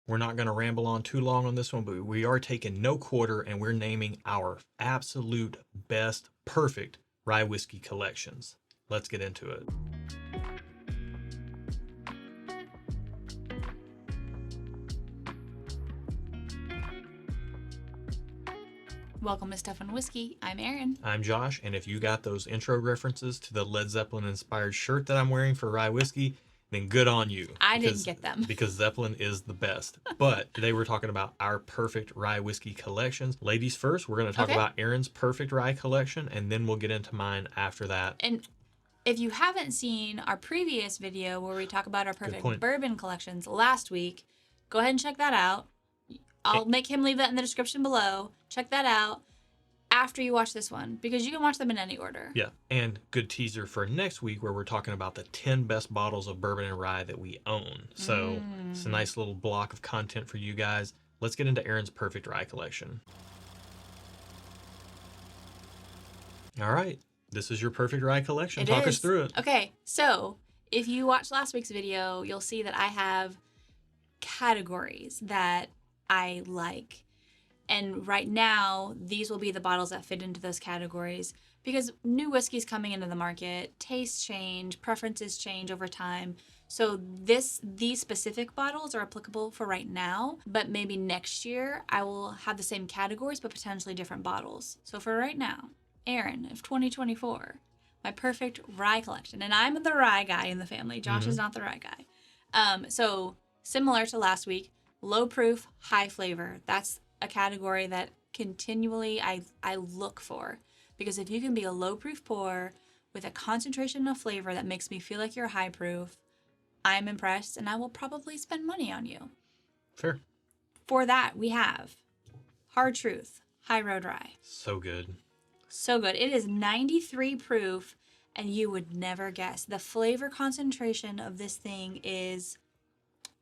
We're not going to ramble on too long on this one, but we are taking no quarter and we're naming our absolute best, perfect rye whiskey collections. Let's get into it. Welcome to Stuff and Whiskey. I'm Erin. I'm Josh, and if you got those intro references to the Led Zeppelin inspired shirt that I'm wearing for rye whiskey, then good on you. I didn't get them. Because Zeppelin is the best. But today we're talking about our perfect rye whiskey collections. Ladies first, we're going to talk about Erin's perfect rye collection, and then we'll get into mine after that. And if you haven't seen our previous video where we talk about our perfect bourbon collections last week, go ahead and check that out. I'll make him leave that in the description below. Check that out after you watch this one, because you can watch them in any order. Yeah, and good teaser for next week where we're talking about the 10 best bottles of bourbon and rye that we own. So it's a nice little block of content for you guys. Let's get into Erin's perfect rye collection. All right, this is your perfect rye collection. Talk us through it. Okay, so if you watched last week's video, you'll see that I have categories that I like. And right now, these will be the bottles that fit into those categories because new whiskey's coming into the market, tastes change, preferences change over time. So these specific bottles are applicable for right now, but maybe next year I will have the same categories but potentially different bottles. So for right now, Erin of 2024, my perfect rye collection. And I'm the rye guy in the family. Josh is not the rye guy. So similar to last week, low proof, high flavor. That's a category that continually I look for, because if you can be a low proof pour with a concentration of flavor that makes me feel like you're high proof, I'm impressed and I will probably spend money on you. Fair. For that, we have Hard Truth High Road Rye. So good. So good. It is 93 proof and you would never guess. The flavor concentration of this thing is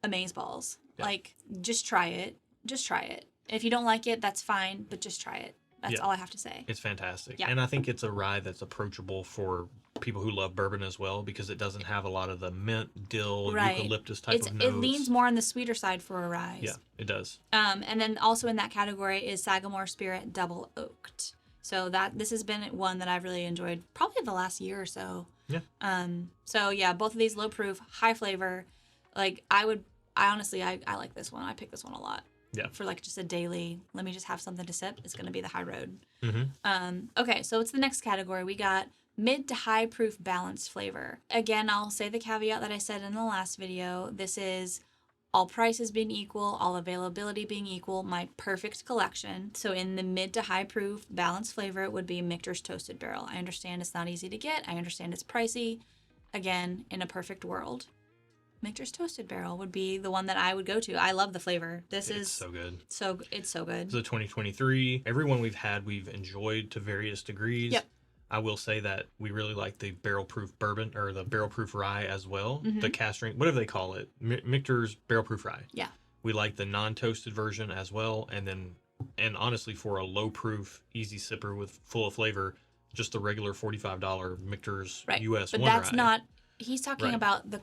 amazeballs. Yeah. Like, just try it. Just try it. If you don't like it, that's fine, but just try it. That's all I have to say. It's fantastic. Yeah. And I think it's a rye that's approachable for people who love bourbon as well, because it doesn't have a lot of the mint, dill, eucalyptus type of notes. It leans more on the sweeter side for a rye. Yeah, it does. And then also in that category is Sagamore Spirit Double Oaked. So this has been one that I've really enjoyed probably the last year or so. Yeah. So yeah, both of these low proof, high flavor. Like I honestly like this one. I pick this one a lot. Yeah. For like just a daily, let me just have something to sip. It's going to be the High Road. Mm-hmm. Okay, so it's the next category. We got mid to high proof balanced flavor. Again, I'll say the caveat that I said in the last video. This is all prices being equal, all availability being equal, my perfect collection. So in the mid to high proof balanced flavor, it would be Michter's Toasted Barrel. I understand it's not easy to get. I understand it's pricey. Again, in a perfect world, Michter's Toasted Barrel would be the one that I would go to. I love the flavor. It's so good. It's so good. So 2023, everyone we've had, we've enjoyed to various degrees. Yep. I will say that we really like the barrel proof bourbon or the barrel proof rye as well. Mm-hmm. The cast strength, whatever they call it, Michter's barrel proof rye. Yeah. We like the non-toasted version as well. And honestly, for a low proof, easy sipper with full of flavor, just the regular $45 Michter's US but one that's rye. not, he's talking about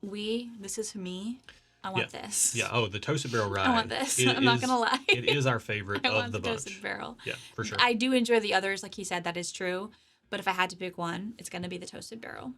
this is for me. I want this. Yeah. Oh, the Toasted Barrel rye. I want this. I'm not going to lie. It is our favorite of the bunch. Toasted Barrel. Yeah, for sure. I do enjoy the others. Like he said, that is true. But if I had to pick one, it's going to be the Toasted Barrel.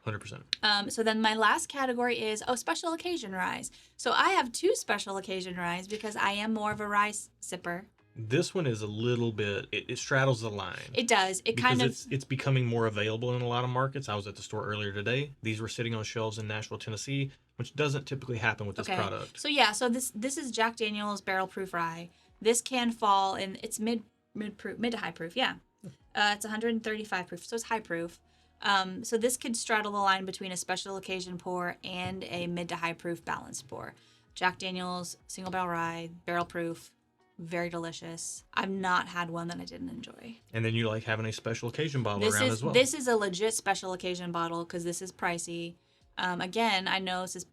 100%. So then my last category is, special occasion ryes. So I have two special occasion ryes because I am more of a rye sipper. This one is a little bit, it straddles the line. It does. It's becoming more available in a lot of markets. I was at the store earlier today. These were sitting on shelves in Nashville, Tennessee, which doesn't typically happen with this product. So yeah, so this is Jack Daniel's barrel proof rye. This can fall in, it's mid to high proof, yeah. It's 135 proof, so it's high proof. So this could straddle the line between a special occasion pour and a mid to high proof balanced pour. Jack Daniel's single barrel rye, barrel proof, very delicious. I've not had one that I didn't enjoy. And then you like having a special occasion bottle around as well. This is a legit special occasion bottle because this is pricey. Again, I know this is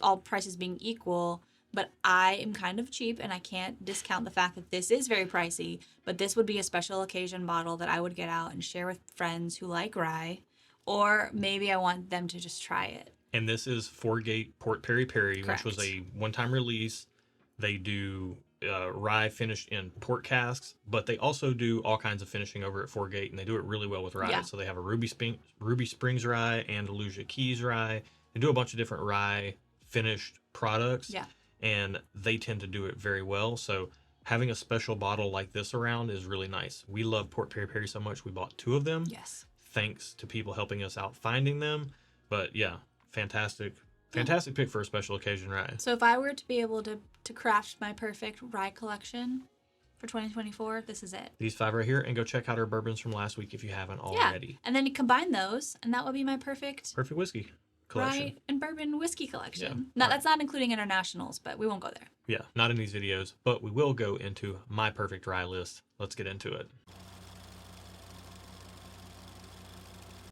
all prices being equal, but I am kind of cheap and I can't discount the fact that this is very pricey. But this would be a special occasion bottle that I would get out and share with friends who like rye, or maybe I want them to just try it. And this is Four Gate Port Peri Peri, which was a one-time release. They do rye finished in port casks, but they also do all kinds of finishing over at Fort Gate, and they do it really well with rye. Yeah. So they have a Ruby Springs rye, Andalusia Keys rye. They do a bunch of different rye finished products, Yeah. and they tend to do it very well. So having a special bottle like this around is really nice. We love Port Perry Perry so much, we bought 2 of them. Yes. Thanks to people helping us out finding them. But yeah, fantastic pick for a special occasion rye. So if I were to be able to craft my perfect rye collection for 2024, this is it. These 5 right here, and go check out our bourbons from last week if you haven't already. Yeah. And then you combine those, and that would be my perfect whiskey collection. rye and bourbon whiskey collection. Yeah. No, that's not including internationals, but we won't go there. Yeah, not in these videos, but we will go into my perfect rye list. Let's get into it.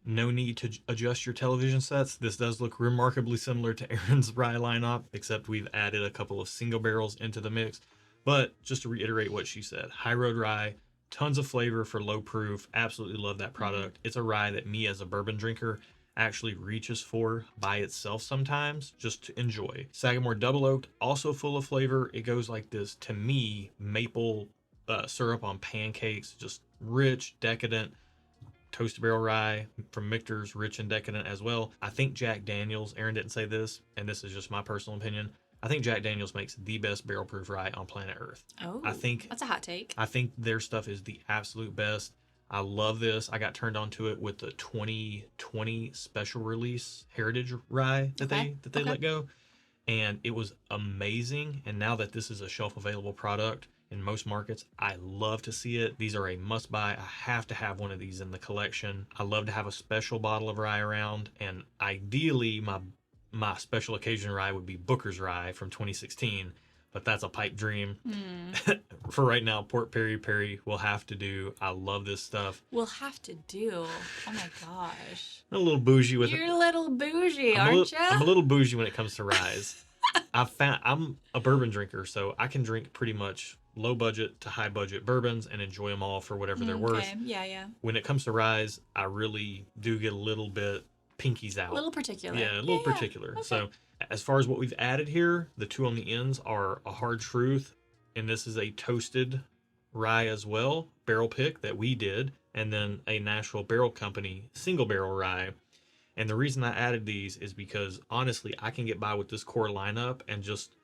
No need to adjust your television sets. This does look remarkably similar to Aaron's rye lineup, except we've added a couple of single barrels into the mix. But just to reiterate what she said, High Road Rye, tons of flavor for low proof. Absolutely love that product. It's a rye that me as a bourbon drinker actually reaches for by itself sometimes just to enjoy. Sagamore Double Oaked, also full of flavor. It goes like this, to me, maple syrup on pancakes, just rich, decadent. Toasted barrel rye from Michter's, rich and decadent as well. I think Jack Daniels, Aaron didn't say this, and this is just my personal opinion, I think Jack Daniels makes the best barrel proof rye on planet Earth. Oh, that's a hot take. I think their stuff is the absolute best. I love this. I got turned on to it with the 2020 special release Heritage Rye that they let go, and it was amazing. And now that this is a shelf available product in most markets, I love to see it. These are a must buy. I have to have one of these in the collection. I love to have a special bottle of rye around, and ideally my special occasion rye would be Booker's Rye from 2016, but that's a pipe dream. For right now, Port Perry Perry will have to do. I love this stuff. We'll have to do. Oh my gosh. I'm a little bougie with it. You're a little bougie, aren't you? I'm a little bougie when it comes to ryes. I'm a bourbon drinker, so I can drink pretty much low budget to high budget bourbons and enjoy them all for whatever they're worth. Yeah. When it comes to ryes, I really do get a little bit pinkies out. A little particular. Yeah, a little particular. Okay. So as far as what we've added here, the 2 on the ends are a Hard Truth, and this is a toasted rye as well, barrel pick that we did, and then a Nashville Barrel Company single barrel rye. And the reason I added these is because honestly, I can get by with this core lineup and just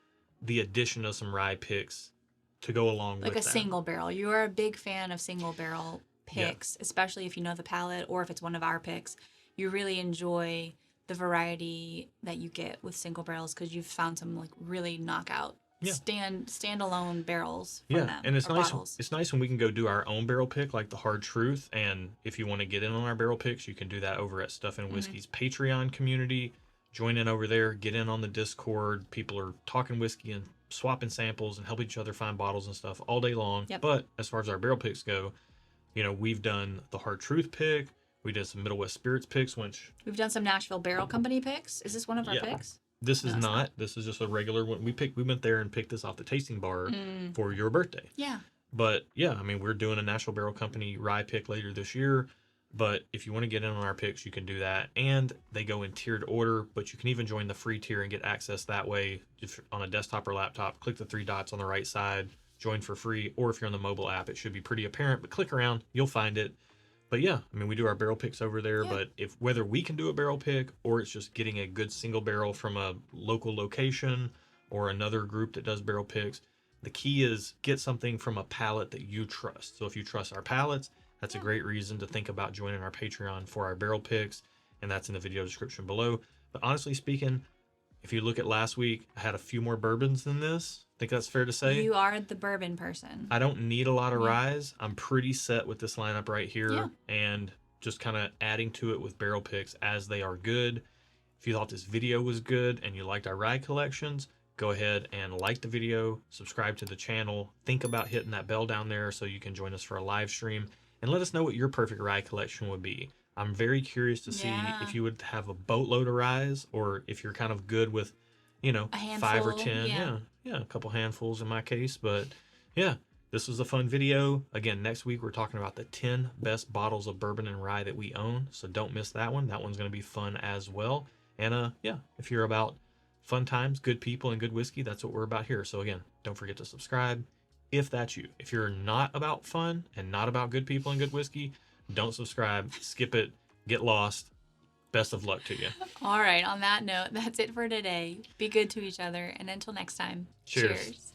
the addition of some rye picks to go along with like a single barrel. You are a big fan of single barrel picks, especially if you know the palette or if it's one of our picks. You really enjoy the variety that you get with single barrels because you've found some like really knockout standalone barrels from them. And it's nice. Bottles. It's nice when we can go do our own barrel pick, like the Hard Truth. And if you want to get in on our barrel picks, you can do that over at Stuff and Whiskey's Patreon community. Join in over there. Get in on the Discord. People are talking whiskey and swapping samples and help each other find bottles and stuff all day long. Yep. But as far as our barrel picks go, we've done the Hard Truth pick. We did some Middle West Spirits picks, which we've done some Nashville Barrel Company picks. Is this one of our picks? This is not. This is just a regular one. We went there and picked this off the tasting bar for your birthday. Yeah. But yeah, I mean, we're doing a Nashville Barrel Company rye pick later this year. But if you want to get in on our picks, you can do that. And they go in tiered order, but you can even join the free tier and get access that way. If on a desktop or laptop, click the 3 dots on the right side, join for free. Or if you're on the mobile app, it should be pretty apparent, but click around, you'll find it. But yeah, I mean, we do our barrel picks over there, but whether we can do a barrel pick or it's just getting a good single barrel from a local location or another group that does barrel picks, the key is get something from a palate that you trust. So if you trust our palates, that's a great reason to think about joining our Patreon for our barrel picks, and that's in the video description below. But honestly speaking, if you look at last week, I had a few more bourbons than this. I think that's fair to say. You are the bourbon person. I don't need a lot of ryes. I'm pretty set with this lineup right here, and just kind of adding to it with barrel picks as they are good. If you thought this video was good and you liked our rye collections, go ahead and like the video, subscribe to the channel, think about hitting that bell down there so you can join us for a live stream, and let us know what your perfect rye collection would be. I'm very curious to see if you would have a boatload of ryes or if you're kind of good with, a handful, 5 or 10. Yeah, a couple handfuls in my case. But yeah, this was a fun video. Again, next week we're talking about the 10 best bottles of bourbon and rye that we own. So don't miss that one. That one's going to be fun as well. And if you're about fun times, good people, and good whiskey. That's what we're about here. So again, don't forget to subscribe if that's you. If you're not about fun and not about good people and good whiskey, don't subscribe. Skip it. Get lost. Best of luck to you. All right. On that note, that's it for today. Be good to each other. And until next time, Cheers. cheers.